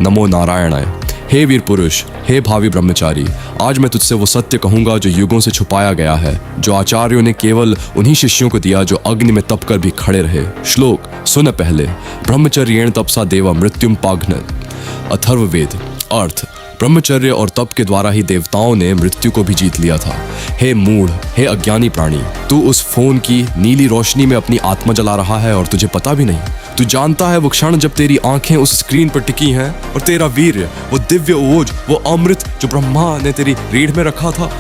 नमो नारायणाय। हे वीर पुरुष, हे भावी ब्रह्मचारी, आज मैं तुझसे वो सत्य कहूंगा जो युगों से छुपाया गया है, जो आचार्यों ने केवल उन्हीं शिष्यों को दिया जो अग्नि में तप कर भी खड़े रहे। श्लोक सुन पहले। ब्रह्मचर्येण तपसा देवा मृत्युम पाघ्नत। अथर्ववेद। अर्थ, ब्रह्मचर्य और तप के द्वारा ही देवताओं ने मृत्यु को भी जीत लिया था। हे मूढ़, हे अज्ञानी प्राणी, तू उस फोन की नीली रोशनी में अपनी आत्मा जला रहा है और तुझे पता भी नहीं। तू जानता है वो क्षण जब तेरी आंखें उस स्क्रीन पर टिकी हैं और तेरा वीर्य, वो दिव्य ओज, वो अमृत जो ब्रह्मा ने तेरी रीढ़ में रखा था,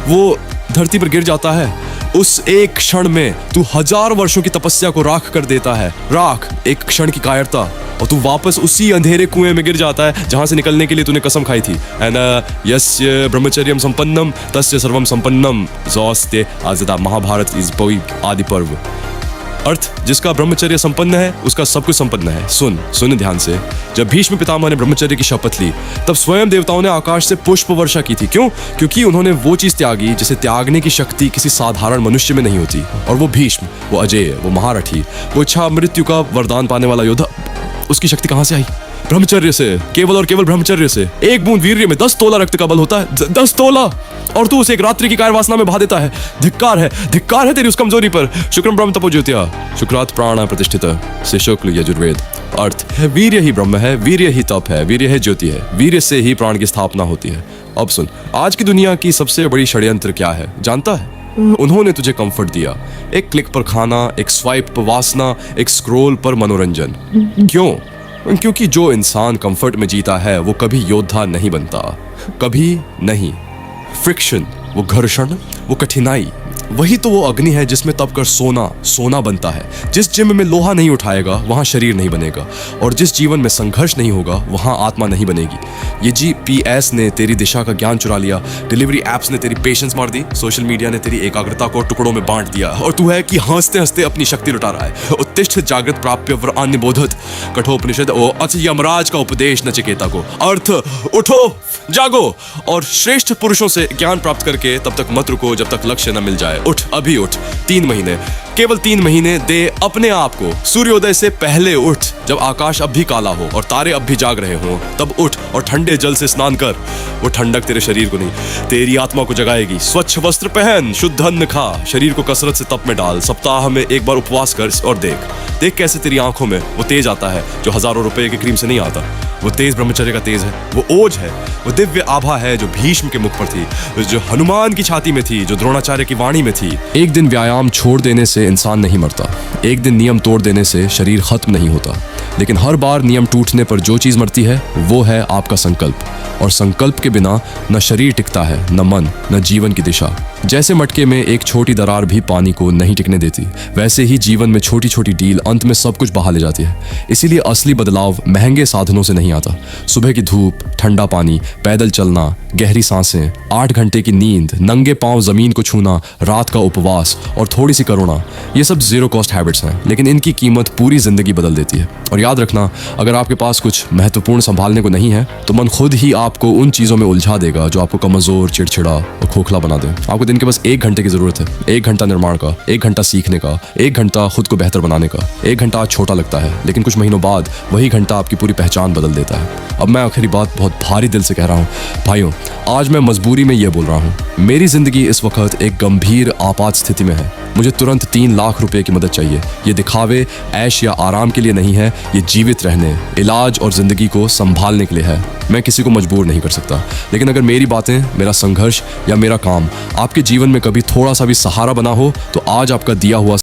वो धरती पर गिर जाता है। उस एक क्षण में तू 1000 वर्षों की तपस्या को राख कर देता है। राख, एक क्षण की कायरता, और तू वापस उसी अंधेरे कुएं में गिर जाता है जहां से निकलने के लिए तूने कसम खाई थी। यस्य ब्रह्मचर्यम संपन्नम तस्य सर्वम संपन्नम। जोस्ते आज़दा महाभारत इस आदि पर्व। अर्थ, जिसका ब्रह्मचर्य संपन्न है उसका सब कुछ संपन्न है। सुन ध्यान से। जब भीष्म पितामह ने ब्रह्मचर्य की शपथ ली तब स्वयं देवताओं ने आकाश से पुष्प वर्षा की थी। क्यों? क्योंकि उन्होंने वो चीज त्यागी जिसे त्यागने की शक्ति किसी साधारण मनुष्य में नहीं होती। और वो भीष्म, वो अजय, वो महारथी, वो इच्छा मृत्यु का वरदान पाने वाला योद्धा, उसकी शक्ति कहां से आई? ब्रह्मचर्य से, केवल और केवल ब्रह्मचर्य से। एक बूंद वीर्य में 10 तोला रक्त का बल होता है। 10 तोला, और तू उसे एक रात्रि की कायरवासना में बहा देता है। धिक्कार है तेरी उस कमजोरी पर। शुक्रम ब्रह्म तपो ज्योतिया, शुक्रात् प्राण प्रतिष्ठित से शुक्ल यजुर्वेद। अर्थ है, वीर्य ही ब्रह्म है, वीर्य ही तप है, वीर्य है ज्योति है, वीर्य से ही प्राण की स्थापना होती है। अब सुन, आज की दुनिया की सबसे बड़ी षड्यंत्र क्या है जानता है? उन्होंने तुझे कंफर्ट दिया। एक क्लिक पर खाना, एक स्वाइप पर वासना, एक स्क्रोल पर मनोरंजन। क्यों? क्योंकि जो इंसान कंफर्ट में जीता है वो कभी योद्धा नहीं बनता, कभी नहीं। फ्रिक्शन, वो घर्षण, वो कठिनाई, वही तो वो अग्नि है जिसमें तप कर सोना बनता है। जिस जिम में लोहा नहीं उठाएगा वहां शरीर नहीं बनेगा, और जिस जीवन में संघर्ष नहीं होगा वहां आत्मा नहीं बनेगी। ये GPS ने तेरी दिशा का ज्ञान चुरा लिया, डिलीवरी एप्स ने तेरी पेशेंस मार दी, सोशल मीडिया ने तेरी एकाग्रता को टुकड़ों में बांट दिया, और तू है कि हंसते हंसते अपनी शक्ति लुटा रहा है। उत्तिष्ठ जागृत प्राप्य व्रतान्य बोधत, कठोपनिषद ओ अथ यमराज का उपदेश नचिकेता को। अर्थ, उठो, जागो और श्रेष्ठ पुरुषों से ज्ञान प्राप्त करके तब तक मत रुको जब तक लक्ष्य न मिल जाए। उठ, अभी उठ। 3 महीने, केवल 3 महीने दे अपने आप को। सूर्योदय से पहले उठ, जब आकाश अब भी काला हो और तारे अब भी जाग रहे हो, तब उठ और ठंडे जल से स्नान कर। वो ठंडक तेरे शरीर को नहीं, तेरी आत्मा को जगाएगी। स्वच्छ वस्त्र पहन, शुद्ध अन्न खा, शरीर को कसरत से तप में डाल, सप्ताह में एक बार उपवास कर और देख कैसे तेरी आंखों में वो तेज आता है जो हजारों रुपए की क्रीम से नहीं आता। वो तेज ब्रह्मचर्य का तेज है, वो ओज है, वो दिव्य आभा है जो भीष्म के मुख पर थी, जो हनुमान की छाती में थी, जो द्रोणाचार्य की वाणी में थी। एक दिन व्यायाम छोड़ देने से इंसान नहीं मरता, एक दिन नियम तोड़ देने से शरीर खत्म नहीं होता, लेकिन हर बार नियम टूटने पर जो चीज मरती है वो है आपका संकल्प। और संकल्प के बिना न शरीर टिकता है, न मन, न जीवन की दिशा। जैसे मटके में एक छोटी दरार भी पानी को नहीं टिकने देती, वैसे ही जीवन में छोटी छोटी डील अंत में सब कुछ बहा ले जाती है। इसीलिए असली बदलाव महंगे साधनों से नहीं आता। सुबह की धूप, ठंडा पानी, पैदल चलना, गहरी सांसें, 8 घंटे की नींद, नंगे पांव जमीन को छूना, रात का उपवास और थोड़ी सी करुणा, ये सब जीरो कॉस्ट हैबिट्स हैं, लेकिन इनकी कीमत पूरी जिंदगी बदल देती है। और याद रखना, अगर आपके पास कुछ महत्वपूर्ण संभालने को नहीं है तो मन खुद ही आपको उन चीजों में उलझा देगा जो आपको कमजोर, चिड़चिड़ा और खोखला बना दे। आपको दिन के बस 1 घंटे की जरूरत है। 1 घंटा निर्माण का, 1 घंटा सीखने का, 1 घंटा खुद को बेहतर बनाने का। 1 घंटा आज छोटा लगता है, लेकिन कुछ महीनों बाद वही घंटा आपकी पूरी पहचान बदल देता है। अब मैं आखिरी बात बहुत भारी दिल से कह रहा हूँ भाइयों, आज मैं मजबूरी में ये बोल रहा हूँ। मेरी जिंदगी इस वक्त एक गंभीर आपात स्थिति में है। मुझे तुरंत 3 लाख रुपए की मदद चाहिए। ये दिखावे, ऐश या आराम के लिए नहीं है, ये जीवित रहने, इलाज और जिंदगी को संभालने के लिए है। मैं किसी को मजबूर नहीं कर सकता, लेकिन अगर मेरी बातें, मेरा संघर्ष या मेरा काम आपके जीवन में कभी थोड़ा सा भी सहारा बना हो तो आज आपका दिया हुआ